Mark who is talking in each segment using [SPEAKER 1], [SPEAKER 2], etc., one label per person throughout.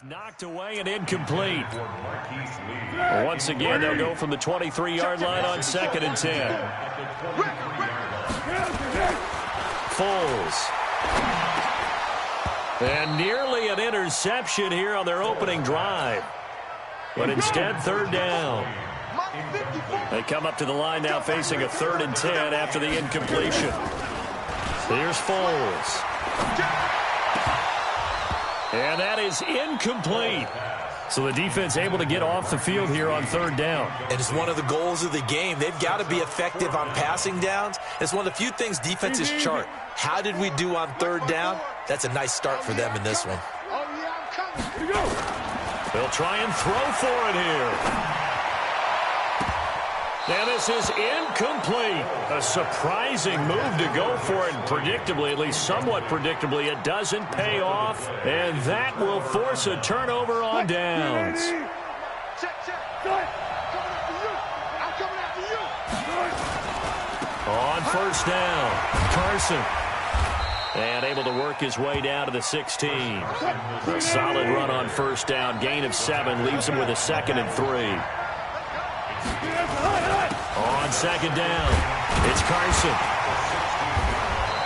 [SPEAKER 1] Knocked away and incomplete. Once again, they'll go from the 23-yard line on 2nd and 10. Foles. And nearly an interception here on their opening drive. But instead, 3rd down. They come up to the line now facing a 3rd and 10 after the incompletion. Here's Foles. And that is incomplete. So the defense able to get off the field here on 3rd down.
[SPEAKER 2] And it's one of the goals of the game. They've got to be effective on passing downs. It's one of the few things defenses chart. How did we do on 3rd down? That's a nice start for them in this one.
[SPEAKER 1] They'll try and throw for it here. And this is incomplete. A surprising move to go for it. Predictably, at least somewhat predictably, it doesn't pay off. And that will force a turnover on downs. On 1st down, Carson. And able to work his way down to the 16. A solid run on 1st down. Gain of 7 leaves him with a 2nd and 3. On 2nd down, it's Carson.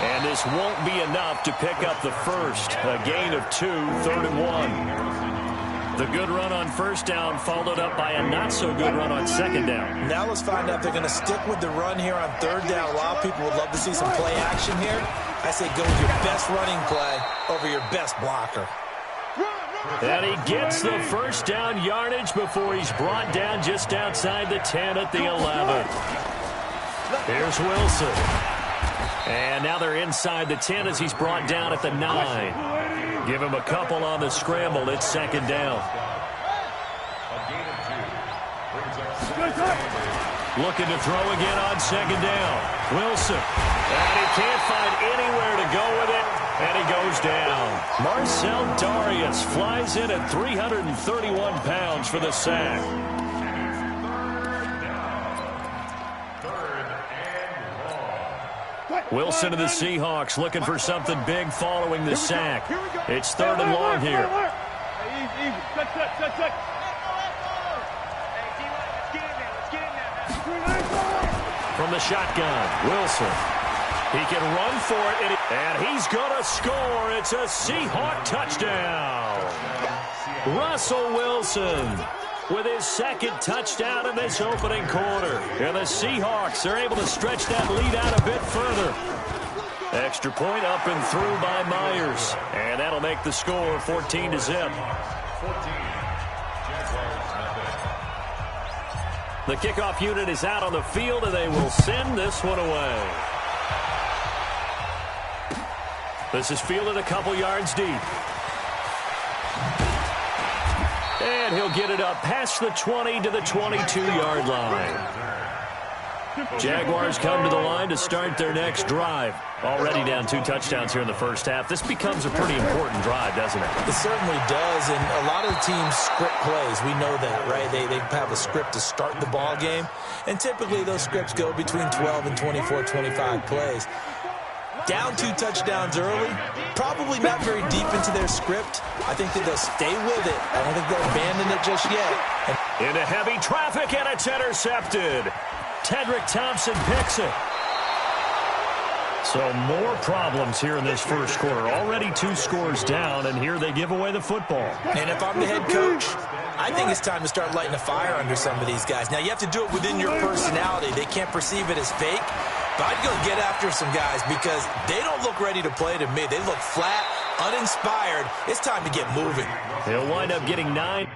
[SPEAKER 1] And this won't be enough to pick up the first. A gain of 2, 3rd and 1. The good run on 1st down followed up by a not-so-good run on 2nd down.
[SPEAKER 2] Now let's find out if they're going to stick with the run here on 3rd down. A lot of people would love to see some play action here. I say go with your best running play over your best blocker.
[SPEAKER 1] And he gets the 1st down yardage before he's brought down just outside the 10 at the 11. Here's Wilson. And now they're inside the 10 as he's brought down at the 9. Give him a couple on the scramble. It's 2nd down. Looking to throw again on 2nd down. Wilson. And he can't find anywhere to go with it. And he goes down. Marcel Darius flies in at 331 pounds for the sack. Wilson of the Seahawks looking for something big following the sack. It's 3rd and long here. From the shotgun, Wilson. He can run for it, and he's going to score. It's a Seahawk touchdown. Russell Wilson with his 2nd touchdown in this opening quarter. And the Seahawks are able to stretch that lead out a bit further. Extra point up and through by Myers. And that'll make the score 14-0. The kickoff unit is out on the field, and they will send this one away. This is fielded a couple yards deep. And he'll get it up past the 20 to the 22-yard line. Jaguars come to the line to start their next drive. Already down 2 touchdowns here in the first half. This becomes a pretty important drive, doesn't it?
[SPEAKER 2] It certainly does, and a lot of the teams script plays. We know that, right? They have a script to start the ball game, and typically those scripts go between 12 and 24, 25 plays. Down 2 touchdowns early, probably not very deep into their script. I think that they'll stay with it. I don't think they'll abandon it just yet.
[SPEAKER 1] Into heavy traffic, and it's intercepted. Tedrick Thompson picks it. So more problems here in this first quarter. Already 2 scores down, and here they give away the football.
[SPEAKER 2] And if I'm the head coach, I think it's time to start lighting a fire under some of these guys. Now, you have to do it within your personality. They can't perceive it as fake. But I'd go get after some guys because they don't look ready to play to me. They look flat, uninspired. It's time to get moving.
[SPEAKER 1] He'll wind up getting 9.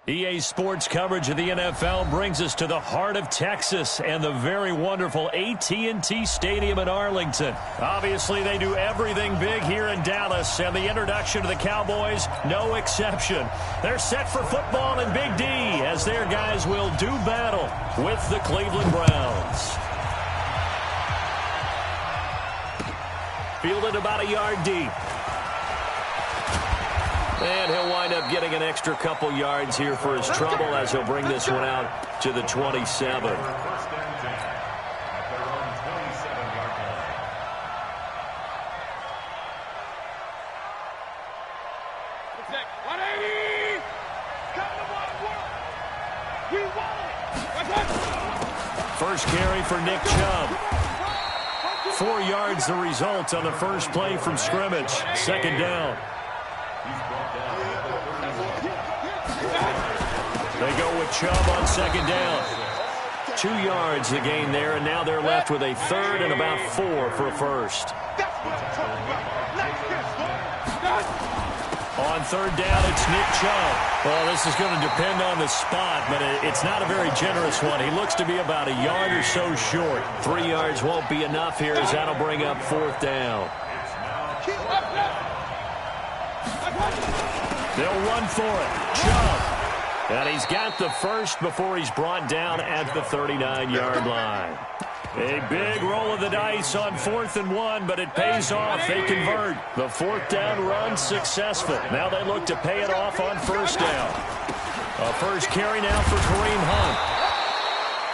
[SPEAKER 1] EA Sports coverage of the NFL brings us to the heart of Texas and the very wonderful AT&T Stadium in Arlington. Obviously, they do everything big here in Dallas, and the introduction to the Cowboys, no exception. They're set for football in Big D as their guys will do battle with the Cleveland Browns. Fielded about a yard deep. And he'll wind up getting an extra couple yards here for his trouble as he'll bring this one out to the 27. First carry for Nick Chubb. 4 yards the result on the first play from scrimmage. Second down. They go with Chubb on second down. 2 yards the gain there, and now they're left with a third and about 4 for a first. On third down, it's Nick Chubb. Well, this is going to depend on the spot, but it's not a very generous one. He looks to be about a yard or so short. 3 yards won't be enough here as that'll bring up fourth down. They'll run for it. Chubb. And he's got the first before he's brought down at the 39-yard line. A big roll of the dice on 4th and 1, but it pays off. They convert. The fourth down run successful. Now they look to pay it off on first down. A first carry now for Kareem Hunt.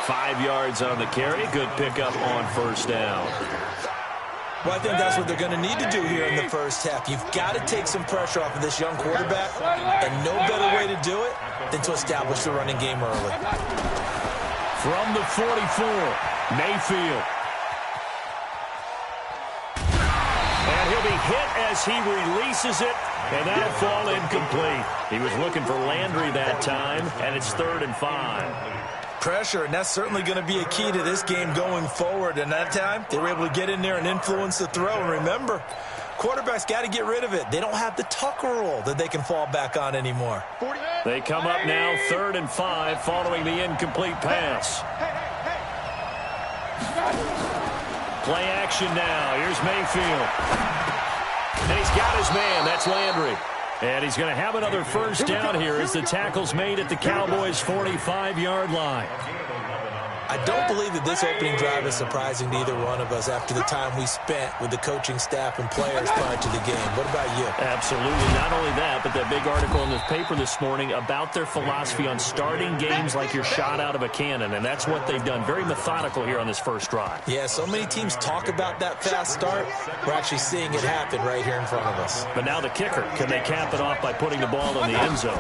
[SPEAKER 1] 5 yards on the carry. Good pickup on first down.
[SPEAKER 2] Well, I think that's what they're going to need to do here in the first half. You've got to take some pressure off of this young quarterback, and no better way to do it than to establish the running game early.
[SPEAKER 1] From the 44, Mayfield. And he'll be hit as he releases it, and that'll fall incomplete. He was looking for Landry that time, and it's 3rd and 5.
[SPEAKER 2] Pressure, and that's certainly going to be a key to this game going forward. And that time, they were able to get in there and influence the throw. And remember, quarterbacks got to get rid of it. They don't have the Tucker rule that they can fall back on anymore.
[SPEAKER 1] They come up now 3rd and 5 following the incomplete pass. Play action now. Here's Mayfield. And he's got his man. That's Landry. And he's going to have another first down here as the tackle's made at the Cowboys' 45-yard line.
[SPEAKER 2] I don't believe that this opening drive is surprising to either one of us after the time we spent with the coaching staff and players prior to the game. What about you?
[SPEAKER 1] Absolutely. Not only that, but that big article in the paper this morning about their philosophy on starting games like you're shot out of a cannon, and that's what they've done. Very methodical here on this first drive.
[SPEAKER 2] Yeah, so many teams talk about that fast start. We're actually seeing it happen right here in front of us.
[SPEAKER 1] But now the kicker. Can they cap it off by putting the ball in the end zone?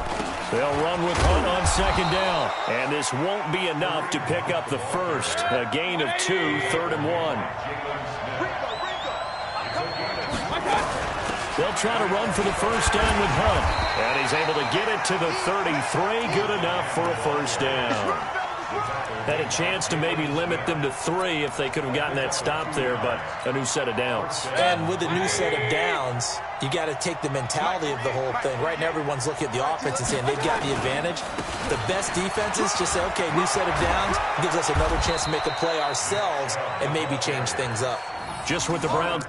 [SPEAKER 1] They'll run with Hunt on second down. And this won't be enough to pick up the first. A gain of 2, 3rd and 1. They'll try to run for the first down with Hunt. And he's able to get it to the 33. Good enough for a first down. Had a chance to maybe limit them to 3 if they could have gotten that stop there, but a new set of downs.
[SPEAKER 2] And with a new set of downs, you got to take the mentality of the whole thing. Right now, everyone's looking at the offense and saying they've got the advantage. The best defenses just say, okay, new set of downs gives us another chance to make a play ourselves and maybe change things up.
[SPEAKER 1] Just with the Browns.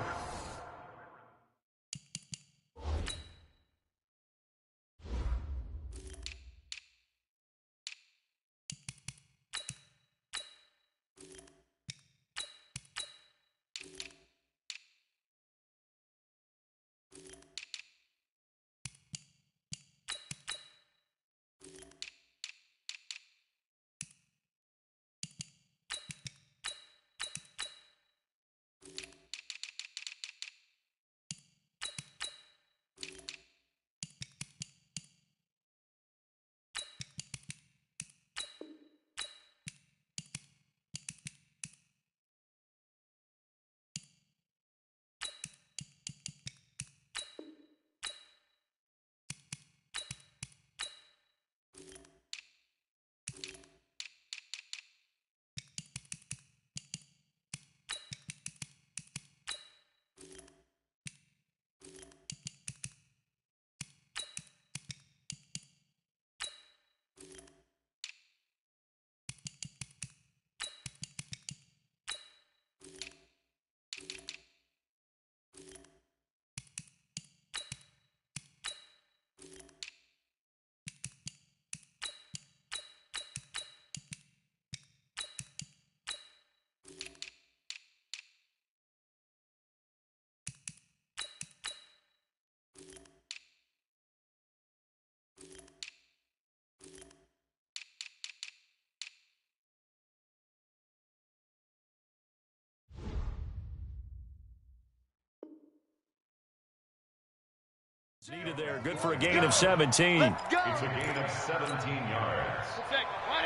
[SPEAKER 1] Needed there. Good for a gain of 17.
[SPEAKER 3] It's a gain of 17 yards.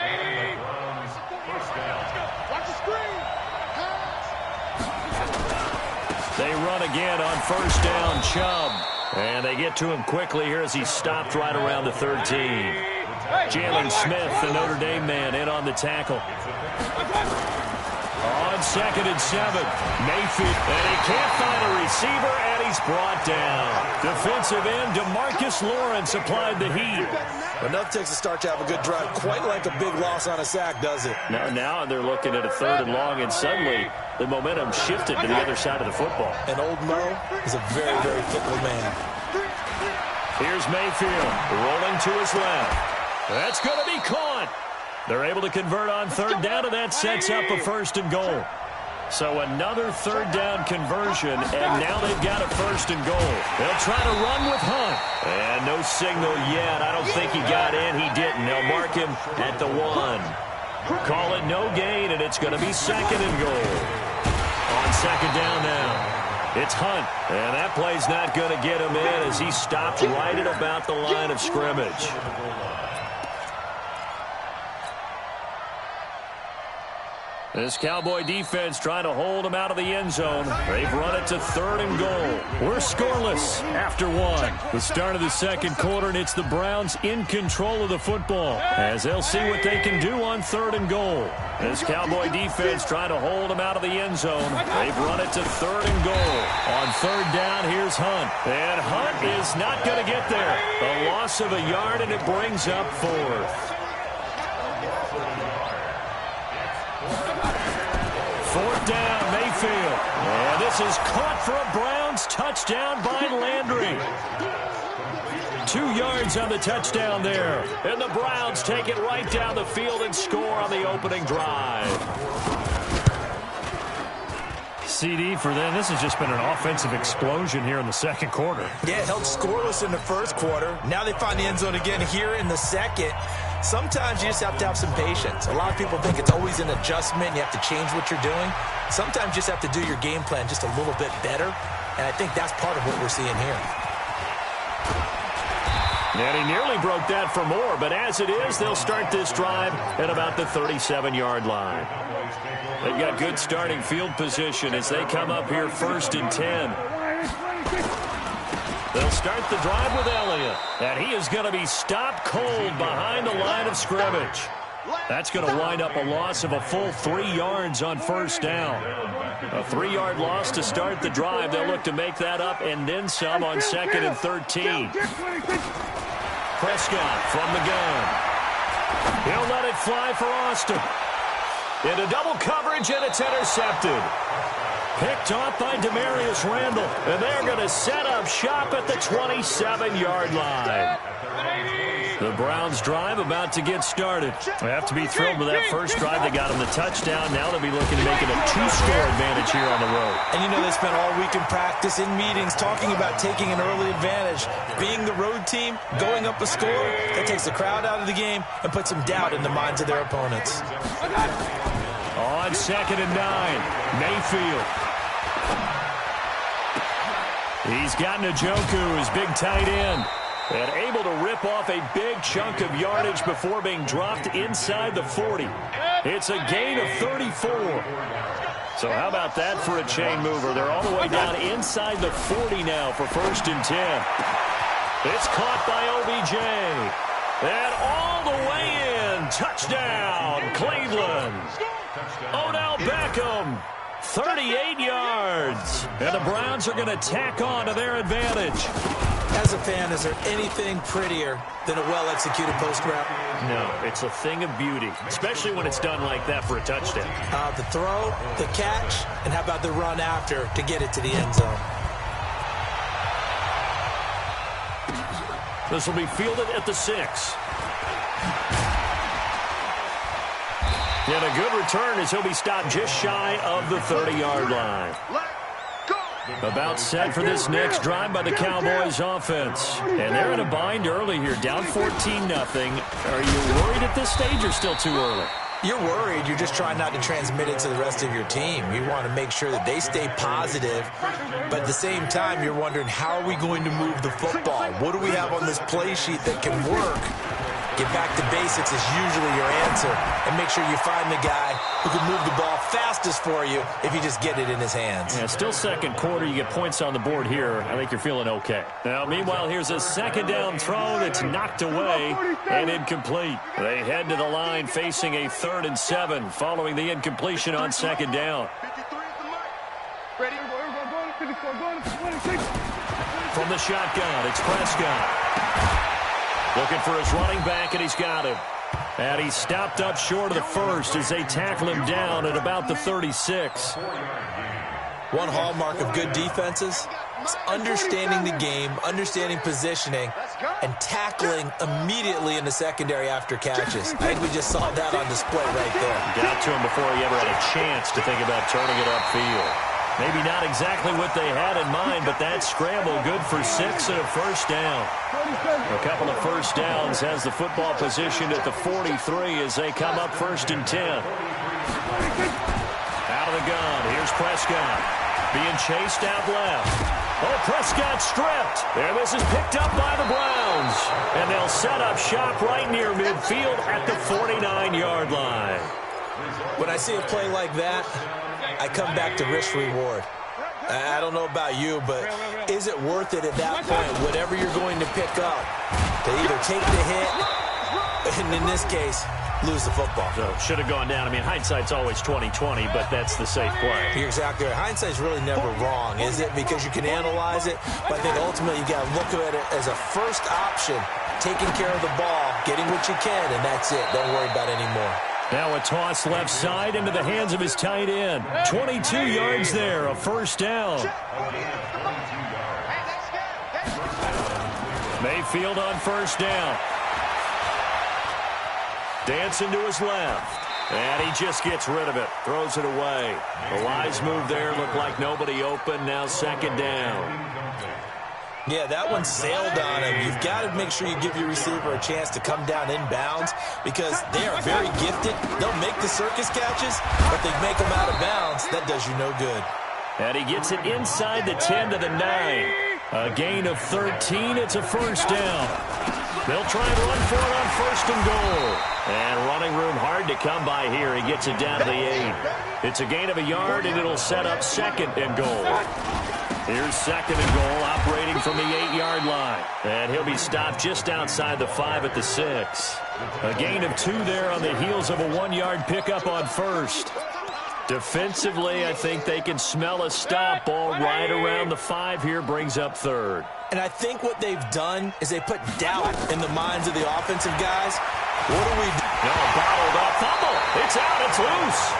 [SPEAKER 3] And the Browns first down.
[SPEAKER 4] Watch the screen.
[SPEAKER 1] They run again on first down, Chubb. And they get to him quickly here as he stopped right around the 13. Jalen Smith, the Notre Dame man, in on the tackle. On 2nd and 7, Mayfield, and he can't find a receiver, and he's brought down. Defensive end DeMarcus Lawrence applied the heat.
[SPEAKER 2] Enough takes a start to have a good drive. Quite like a big loss on a sack, does it?
[SPEAKER 1] Now they're looking at a 3rd and long, and suddenly the momentum shifted to the other side of the football.
[SPEAKER 2] And old Mo is a very, very fickle man.
[SPEAKER 1] Here's Mayfield rolling to his left. That's going to be caught. They're able to convert on 3rd down, and that sets up a 1st and goal. So another 3rd down conversion, and now they've got a 1st and goal. They'll try to run with Hunt. And no signal yet. I don't think he got in. He didn't. They'll mark him at the 1. Call it no gain, and it's going to be 2nd and goal. On 2nd down now. It's Hunt, and that play's not going to get him in as he stopped right at about the line of scrimmage. This Cowboy defense trying to hold him out of the end zone. They've run it to 3rd and goal. We're scoreless after 1. The start of the 2nd quarter, and it's the Browns in control of the football as they'll see what they can do on 3rd and goal. This Cowboy defense trying to hold him out of the end zone. They've run it to 3rd and goal. On 3rd down, here's Hunt. And Hunt is not going to get there. A loss of a yard, and it brings up 4th. 4th down, Mayfield. And this is caught for a Browns touchdown by Landry. 2 yards on the touchdown there. And the Browns take it right down the field and score on the opening drive. CD for them. This has just been an offensive explosion here in the 2nd quarter.
[SPEAKER 2] Yeah, it held scoreless in the 1st quarter. Now they find the end zone again here in the 2nd. Sometimes you just have to have some patience. A lot of people think it's always an adjustment. You have to change what you're doing. Sometimes you just have to do your game plan just a little bit better. And I think that's part of what we're seeing here.
[SPEAKER 1] And he nearly broke that for more. But as it is, they'll start this drive at about the 37-yard line. They've got good starting field position as they come up here 1st and 10. They'll start the drive with Elliott, and he is going to be stopped cold behind the line of scrimmage. That's going to wind up a loss of a full 3 yards on 1st down. A 3-yard loss to start the drive. They'll look to make that up and then some on 2nd and 13. Prescott from the gun. He'll let it fly for Austin. Into double coverage, and it's intercepted. Picked off by Demarius Randall, and they're going to set up shop at the 27-yard line. The Browns drive about to get started. They have to be thrilled with that first drive. They got them the touchdown. Now they'll be looking to make it a 2-score advantage here on the road.
[SPEAKER 2] And you know, they spent all week in practice, in meetings, talking about taking an early advantage. Being the road team, going up a score, that takes the crowd out of the game and puts some doubt in the minds of their opponents.
[SPEAKER 1] On 2nd and 9, Mayfield. He's got Njoku, his big tight end, and able to rip off a big chunk of yardage before being dropped inside the 40. It's a gain of 34. So how about that for a chain mover? They're all the way down inside the 40 now for 1st and 10. It's caught by OBJ. And all the way in. Touchdown, Cleveland. Odell Beckham. 38 yards. And the Browns are going to tack on to their advantage.
[SPEAKER 2] As a fan, is there anything prettier than a well-executed post route?
[SPEAKER 1] No, it's a thing of beauty, especially when it's done like that for a touchdown.
[SPEAKER 2] The throw, the catch, and how about the run after to get it to the end zone?
[SPEAKER 1] This will be fielded at the 6. And a good return as he'll be stopped just shy of the 30-yard line. About set for this next drive by the Cowboys offense. And they're in a bind early here, down 14-0. Are you worried at this stage or still too early?
[SPEAKER 2] You're worried. You're just trying not to transmit it to the rest of your team. You want to make sure that they stay positive, but at the same time, you're wondering, how are we going to move the football? What do we have on this play sheet that can work? Get back to basics is usually your answer, and make sure you find the guy who can move the ball fastest for you if you just get it in his hands.
[SPEAKER 1] Yeah, still second quarter. You get points on the board here. I think you're feeling okay. Now, meanwhile, here's a second down throw that's knocked away and incomplete. They head to the line facing a 3rd and 7 following the incompletion on second down. From the shotgun, it's Prescott. Looking for his running back, and he's got him. And he's stopped up short of the first as they tackle him down at about the 36.
[SPEAKER 2] One hallmark of good defenses is understanding the game, understanding positioning, and tackling immediately in the secondary after catches. I think we just saw that on display right there.
[SPEAKER 1] Got to him before he ever had a chance to think about turning it upfield. Maybe not exactly what they had in mind, but that scramble good for 6 and a first down. A couple of first downs has the football positioned at the 43 as they come up 1st and 10. Out of the gun, here's Prescott. Being chased out left. Oh, Prescott stripped. And this is picked up by the Browns. And they'll set up shop right near midfield at the 49-yard line.
[SPEAKER 2] When I see a play like that, I come back to risk-reward. I don't know about you, but is it worth it at that point, whatever you're going to pick up, to either take the hit, and in this case, lose the football?
[SPEAKER 1] So should have gone down. I mean, hindsight's always 20/20, but that's the safe play.
[SPEAKER 2] You're exactly right. Hindsight's really never wrong, is it? Because you can analyze it, but I think ultimately you got to look at it as a first option, taking care of the ball, getting what you can, and that's it. Don't worry about it anymore.
[SPEAKER 1] Now a toss left side into the hands of his tight end. 22 yards there, a first down. Mayfield on first down. Dancing to his left. And he just gets rid of it. Throws it away. The wise move there. Looked like nobody open. Now second down.
[SPEAKER 2] Yeah, that one sailed on him. You've got to make sure you give your receiver a chance to come down inbounds because they are very gifted. They'll make the circus catches, but they make them out of bounds. That does you no good.
[SPEAKER 1] And he gets it inside the 10 to the 9. A gain of 13. It's a first down. They'll try and run for it on 1st and goal. And running room hard to come by here. He gets it down to the 8. It's a gain of a yard, and it'll set up 2nd and goal. Here's 2nd and goal, operating from the 8-yard line. And he'll be stopped just outside the 5 at the 6. A gain of 2 there on the heels of a 1-yard pickup on 1st. Defensively, I think they can smell a stop. Ball right around the 5 here, brings up 3rd.
[SPEAKER 2] And I think what they've done is they put doubt in the minds of the offensive guys. What do we do?
[SPEAKER 1] No, bottled up. Fumble. It's out. It's loose.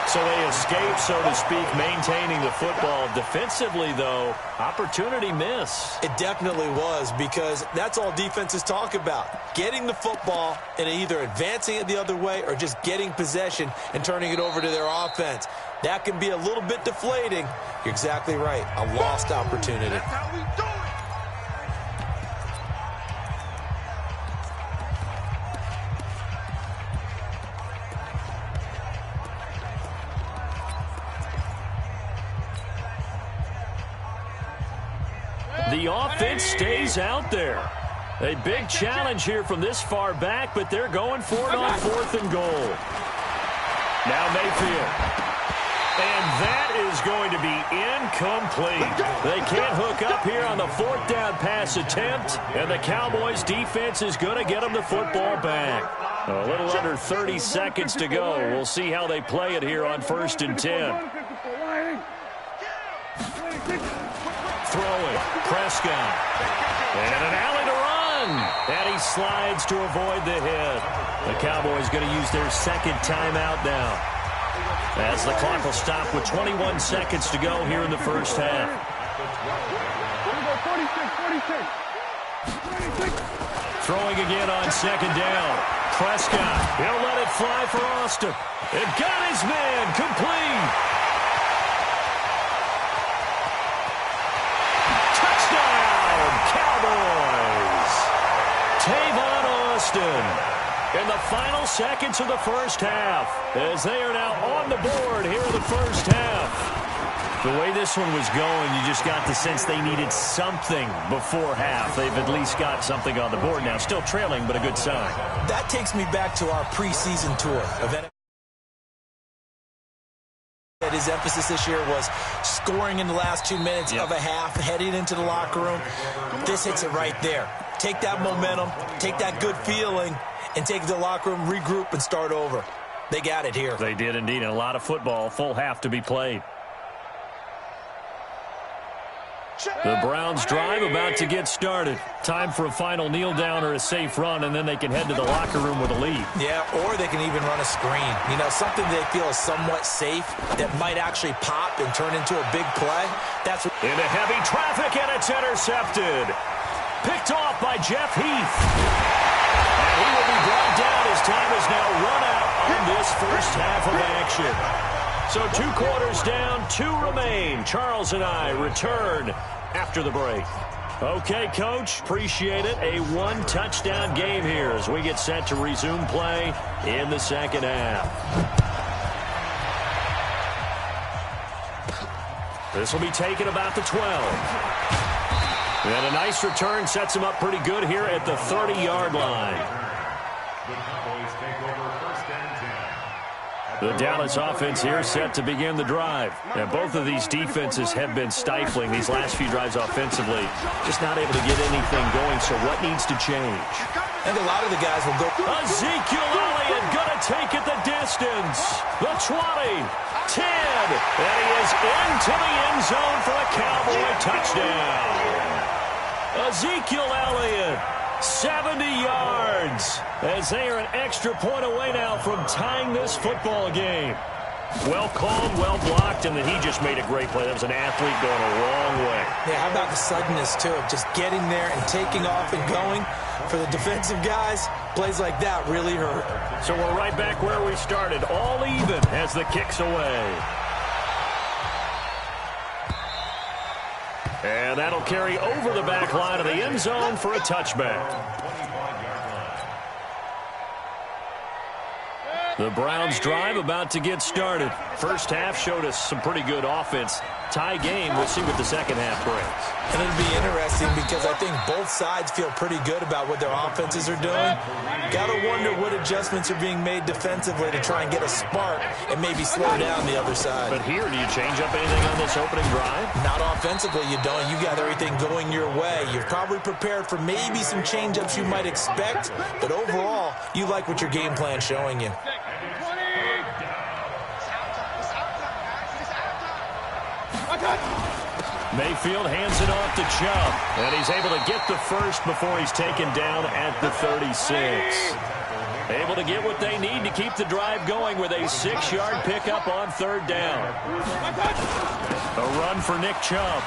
[SPEAKER 1] So they escape, so to speak, maintaining the football. Defensively, though, opportunity miss.
[SPEAKER 2] It definitely was, because that's all defenses talk about. Getting the football and either advancing it the other way or just getting possession and turning it over to their offense. That can be a little bit deflating. You're exactly right. A lost opportunity.
[SPEAKER 4] That's how we do it.
[SPEAKER 1] The offense stays out there. A big challenge here from this far back, but they're going for it on 4th and goal. Now Mayfield. And that is going to be incomplete. They can't hook up here on the 4th down pass attempt, and the Cowboys defense is going to get them the football back. A little under 30 seconds to go. We'll see how they play it here on 1st and 10. Throwing, Prescott, and an alley to run, and he slides to avoid the hit. The Cowboys going to use their 2nd timeout now, as the clock will stop with 21 seconds to go here in the first half. Throwing again on 2nd down. Prescott, he'll let it fly for Austin. It got his man, complete. Tavon Austin. in the final seconds of the first half, as they are now on the board here in the first half. The way this one was going, you just got the sense they needed something before half. They've at least got something on the board now. Still trailing, but a good sign.
[SPEAKER 2] That takes me back to our preseason tour of his emphasis this year was scoring in the last 2 minutes of a half, heading into the locker room. This hits it right there. Take that momentum, take that good feeling, and take the locker room, regroup, and start over. They got it here.
[SPEAKER 1] They did indeed, and a lot of football, full half to be played. The Browns drive about to get started. Time for a final kneel down or a safe run, and then they can head to the locker room with a lead.
[SPEAKER 2] Yeah, or they can even run a screen. You know, something they feel is somewhat safe that might actually pop and turn into a big play. That's what
[SPEAKER 1] into heavy traffic, and it's intercepted. Picked off by Jeff Heath. And he will be brought down as time is now run out on this first half of action. So 2 quarters down, 2 remain. Charles and I return after the break. Okay, Coach, appreciate it. A 1-touchdown game here as we get set to resume play in the second half. This will be taken about the 12. And a nice return sets him up pretty good here at the 30-yard line.
[SPEAKER 3] The Cowboys take over first and 10.
[SPEAKER 1] The Dallas offense here set to begin the drive. Now, both of these defenses have been stifling these last few drives offensively. Just not able to get anything going, so what needs to change?
[SPEAKER 2] I think a lot of the guys will go.
[SPEAKER 1] Ezekiel Elliott going to take it the distance. The 20, 10, and he is into the end zone for a Cowboy touchdown. Ezekiel Elliott, 70 yards, as they are an extra point away now from tying this football game. Well called, well blocked, and then he just made a great play. That was an athlete going a long way.
[SPEAKER 2] Yeah, how about the suddenness, too, of just getting there and taking off and going? For the defensive guys, plays like that really hurt.
[SPEAKER 1] So we're right back where we started, all even as the kick's away. And that'll carry over the back line of the end zone for a touchback. The Browns drive about to get started. First half showed us some pretty good offense. Tie game, we'll see what the second half brings.
[SPEAKER 2] And it'll be interesting because I think both sides feel pretty good about what their offenses are doing. Got to wonder what adjustments are being made defensively to try and get a spark and maybe slow down the other side.
[SPEAKER 1] But here, do you change up anything on this opening drive?
[SPEAKER 2] Not offensively, you don't. You got everything going your way. You're probably prepared for maybe some change-ups you might expect, but overall, you like what your game plan's showing you.
[SPEAKER 1] Mayfield hands it off to Chubb, and he's able to get the first before he's taken down at the 36. Able to get what they need to keep the drive going with a 6-yard pickup on third down. A run for Nick Chubb.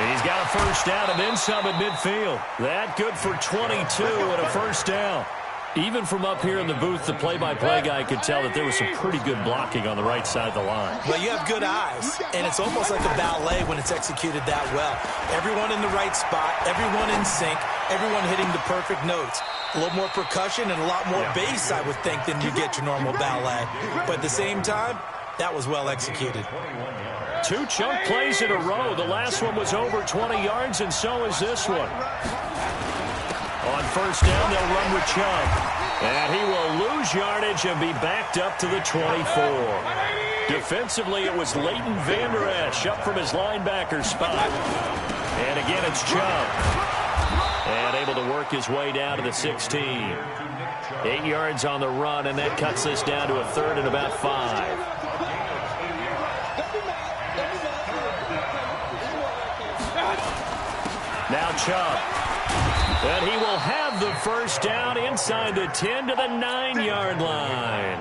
[SPEAKER 1] And he's got a first down and then some at midfield. That good for 22 and a first down. Even from up here in the booth, the play-by-play guy could tell that there was some pretty good blocking on the right side of the line.
[SPEAKER 2] Well, you have good eyes, and it's almost like a ballet when it's executed that well. Everyone in the right spot, everyone in sync, everyone hitting the perfect notes. A little more percussion and a lot more bass, I would think, than you get your normal ballet. But at the same time, that was well executed.
[SPEAKER 1] 2 chunk plays in a row. The last one was over 20 yards, and so is this one. On first down, they'll run with Chubb. And he will lose yardage and be backed up to the 24. Defensively, it was Leighton Vander Esch up from his linebacker spot. And again, it's Chubb. And able to work his way down to the 16. 8 yards on the run, and that cuts this down to a third and about 5. Now Chubb. And he will have the first down inside the 10 to the 9-yard line.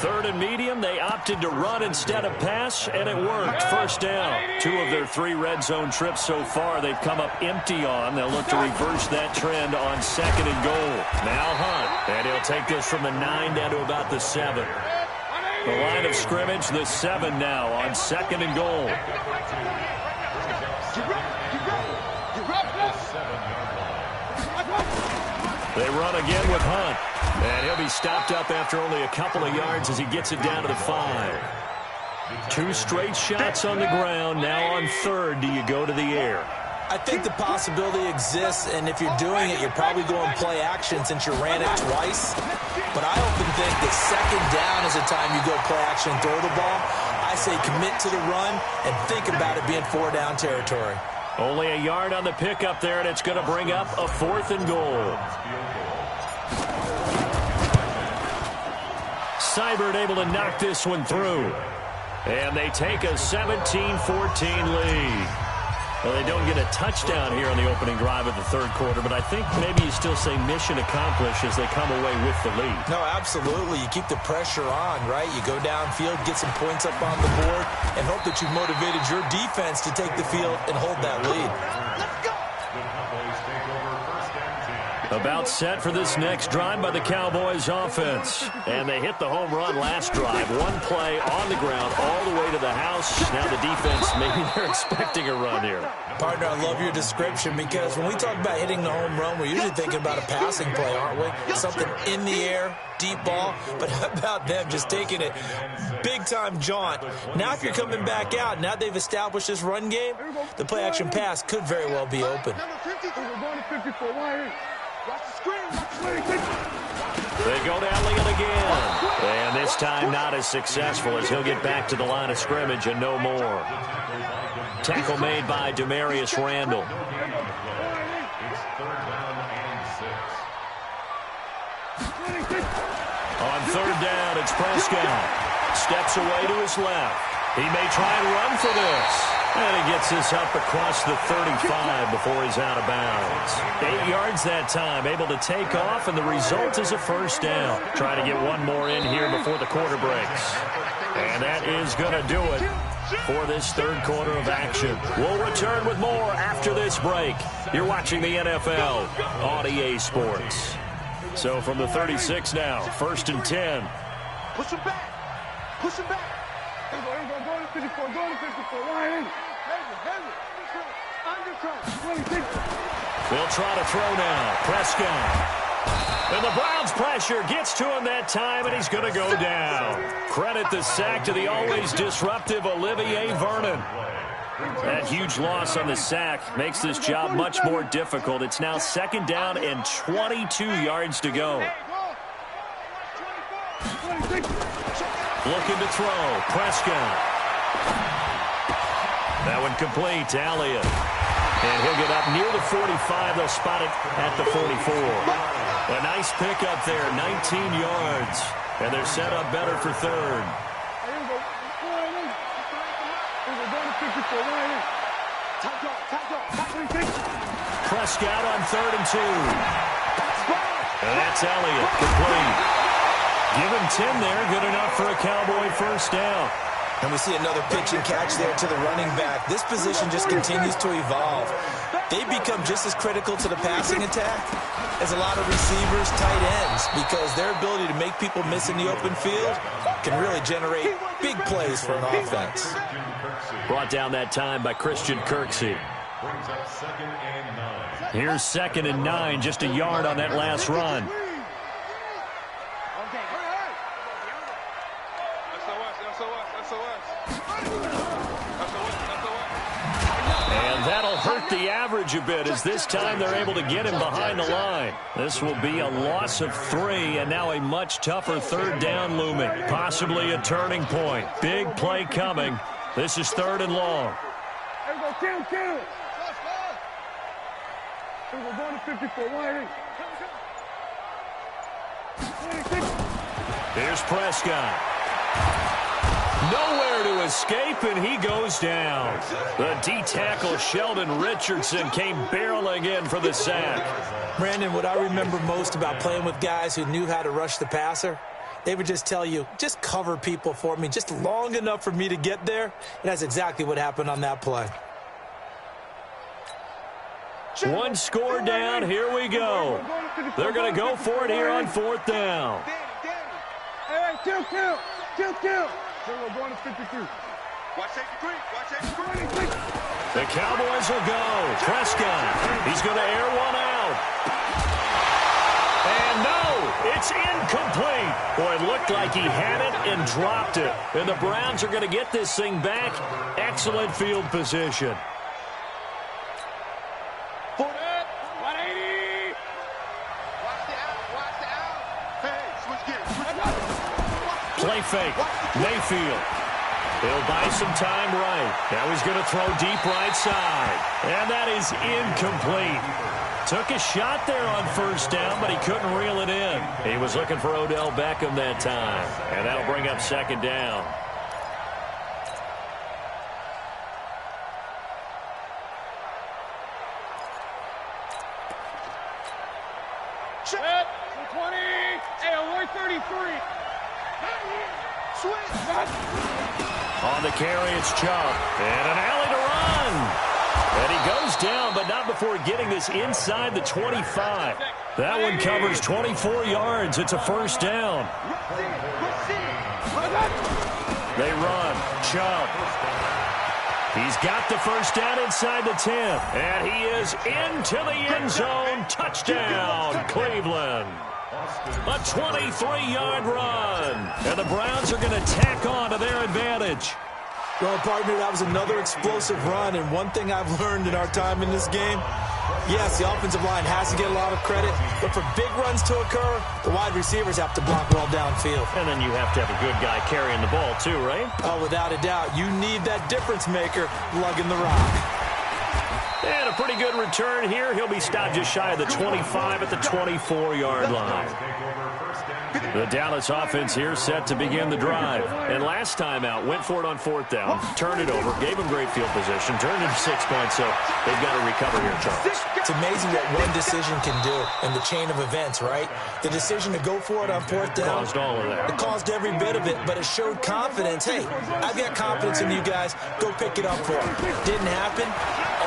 [SPEAKER 1] Third and medium, they opted to run instead of pass, and it worked. First down. 2 of their 3 red zone trips so far they've come up empty on. They'll look to reverse that trend on second and goal. Now Hunt, and he'll take this from the 9 down to about the 7. The line of scrimmage, the 7 now on second and goal. They run again with Hunt. And he'll be stopped up after only a couple of yards as he gets it down to the 5. 2 straight shots on the ground. Now on third, do you go to the air?
[SPEAKER 2] I think the possibility exists, and if you're doing it, you're probably going play action since you ran it twice. But I often think that second down is the time you go play action and throw the ball. I say commit to the run and think about it being 4-down territory.
[SPEAKER 1] Only a yard on the pickup there, and it's going to bring up a 4th and goal. Seibert able to knock this one through. And they take a 17-14 lead. Well, they don't get a touchdown here on the opening drive of the third quarter, but I think maybe you still say mission accomplished as they come away with the lead.
[SPEAKER 2] No, absolutely. You keep the pressure on, right? You go downfield, get some points up on the board, and hope that you've motivated your defense to take the field and hold that lead.
[SPEAKER 1] About set for this next drive by the Cowboys offense. And they hit the home run last drive. One play on the ground all the way to the house. Now the defense, maybe they're expecting a run here.
[SPEAKER 2] Partner, I love your description because when we talk about hitting the home run, we're usually thinking about a passing play, aren't we? Something in the air, deep ball. But how about them just taking it big-time jaunt? Now if you're coming back out, now they've established this run game, the play-action pass could very well be open.
[SPEAKER 1] They go down Leon again. And this time not as successful as he'll get back to the line of scrimmage and no more. Tackle made by Demarius Randall.
[SPEAKER 3] It's 3rd down and 6.
[SPEAKER 1] On 3rd down, it's Prescott. Steps away to his left. He may try and run for this. And he gets this up across the 35 before he's out of bounds. 8 yards that time, able to take off, and the result is a 1st down. Trying to get one more in here before the quarter breaks. And that is going to do it for this third quarter of action. We'll return with more after this break. You're watching the NFL on EA Sports. So from the 36 now, 1st and 10.
[SPEAKER 4] Push him back. Push him back. Go to 54. Go to 54. Heavy.
[SPEAKER 1] They'll try to throw now. Prescott. And the Browns' pressure gets to him that time, and he's going to go down. Credit the sack to the always disruptive Olivier Vernon. That huge loss on the sack makes this job much more difficult. It's now 2nd down and 22 yards to go. Looking to throw. Prescott. That one complete to Elliott. And he'll get up near the 45. They'll spot it at the 44. A nice pickup there, 19 yards. And they're set up better for 3rd. Prescott on 3rd and 2. And that's Elliott, complete. Give him 10 there, good enough for a Cowboy 1st down.
[SPEAKER 2] And we see another pitch and catch there to the running back. This position just continues to evolve. They become just as critical to the passing attack as a lot of receivers, tight ends, because their ability to make people miss in the open field can really generate big plays for an offense.
[SPEAKER 1] Brought down that time by Christian Kirksey. Here's 2nd and 9, just a yard on that last run. And that'll hurt the average a bit as this time they're able to get him behind the line. This will be a loss of 3, and now a much tougher 3rd down looming. Possibly a turning point. Big play coming. This is 3rd and long. Here's Prescott. Nowhere to escape, and he goes down. The D-tackle Sheldon Richardson came barreling in for the sack.
[SPEAKER 2] Brandon, what I remember most about playing with guys who knew how to rush the passer, they would just tell you, just cover people for me, just long enough for me to get there. And that's exactly what happened on that play.
[SPEAKER 1] One score down, here we go. They're going to go for it here on 4th down.
[SPEAKER 4] Kill. We're going to 53. Watch 83.
[SPEAKER 1] The Cowboys will go. Prescott. He's going to air one out. It's incomplete. Boy, it looked like he had it and dropped it. And the Browns are going to get this thing back. Excellent field position.
[SPEAKER 4] 180. Watch the out. Hey, switch gears.
[SPEAKER 1] Play fake. Mayfield. He'll buy some time right. Now he's going to throw deep right side. And that is incomplete. Took a shot there on first down, but he couldn't reel it in. He was looking for Odell Beckham that time. And that'll bring up second down.
[SPEAKER 4] Check. 20. Hey, alert 33. Switch.
[SPEAKER 1] On the carry, it's Chubb. And an alley to run. And he goes down, but not before getting this inside the 25. That one covers 24 yards. It's a first down. They run. Chubb. He's got the first down inside the 10. And he is into the end zone. Touchdown, Cleveland. A 23-yard run. And the Browns are going to tack on to their advantage.
[SPEAKER 2] Well, partner, that was another explosive run, and one thing I've learned in our time in this game, yes, the offensive line has to get a lot of credit, but for big runs to occur, the wide receivers have to block well downfield.
[SPEAKER 1] And then you have to have a good guy carrying the ball too, right?
[SPEAKER 2] Oh, without a doubt. You need that difference maker lugging the rock.
[SPEAKER 1] And a pretty good return here. He'll be stopped just shy of the 25 at the 24-yard line. The Dallas offense here set to begin the drive. And last time out, went for it on fourth down, turned it over, gave him great field position, turned it to 6 points, so they've got to recover here, Charles.
[SPEAKER 2] It's amazing what one decision can do in the chain of events, right? The decision to go for it on fourth down.
[SPEAKER 1] Caused all of that.
[SPEAKER 2] It caused every bit of it, but it showed confidence. Hey, I've got confidence in you guys. Go pick it up for him. Didn't happen.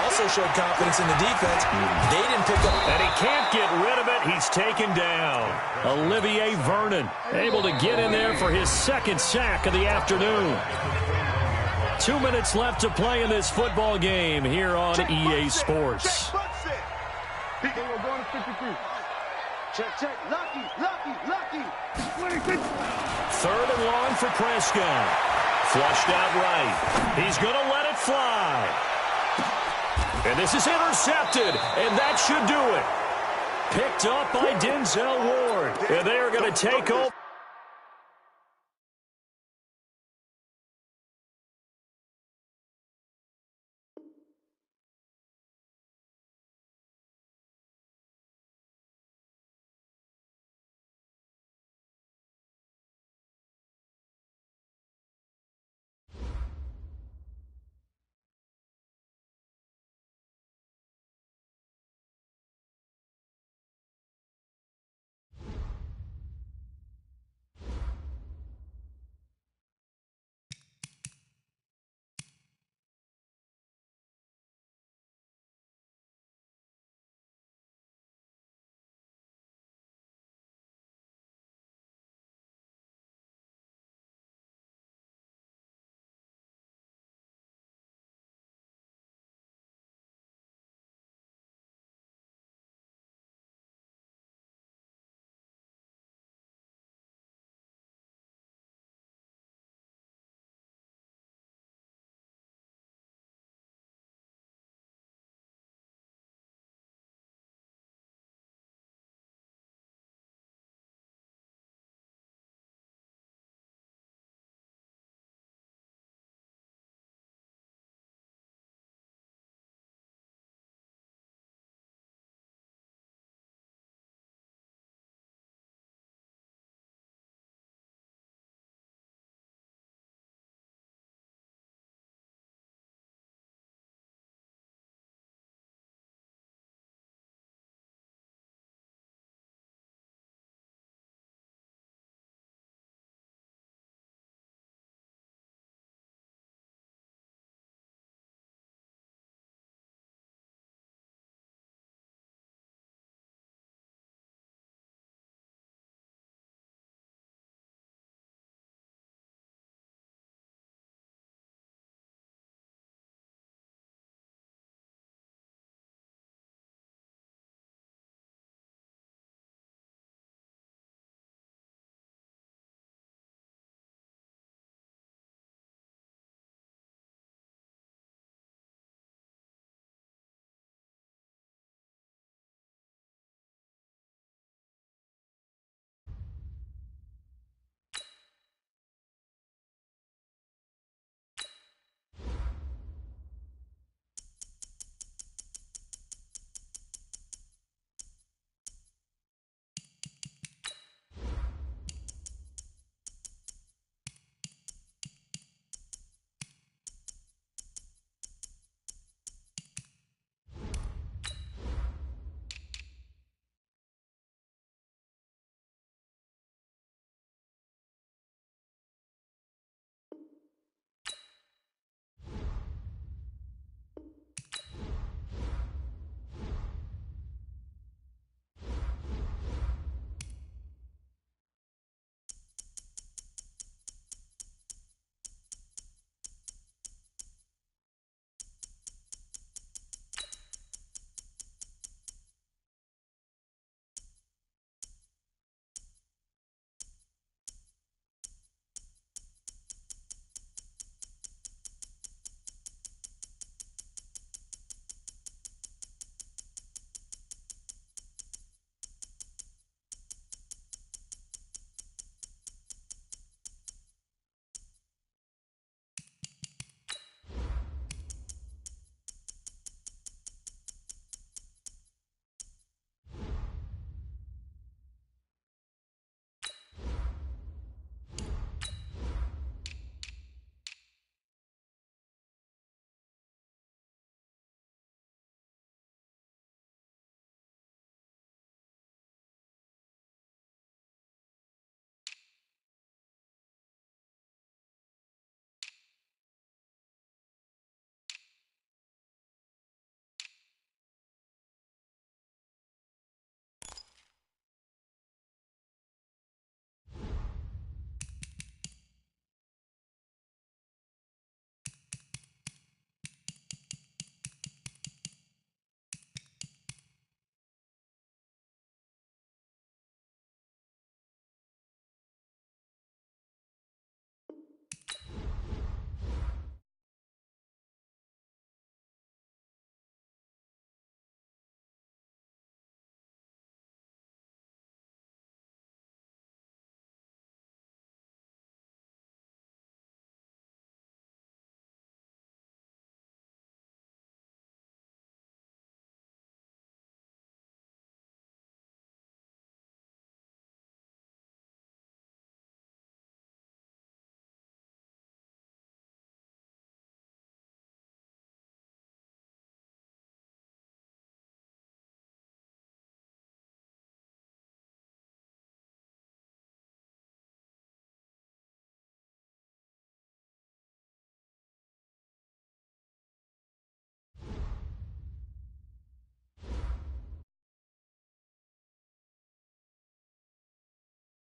[SPEAKER 2] Also showed confidence in the defense. They didn't pick up.
[SPEAKER 1] And he can't get rid of it. He's taken down. Olivier Vernon able to get in there for his second sack of the afternoon. 2 minutes left to play in this football game here on EA Sports.
[SPEAKER 4] We're going to 53. Check. Lucky. 26.
[SPEAKER 1] Third and long for Prescott. Flushed out right. He's going to let it fly. And this is intercepted, and that should do it. Picked up by Denzel Ward. And they are going to take over.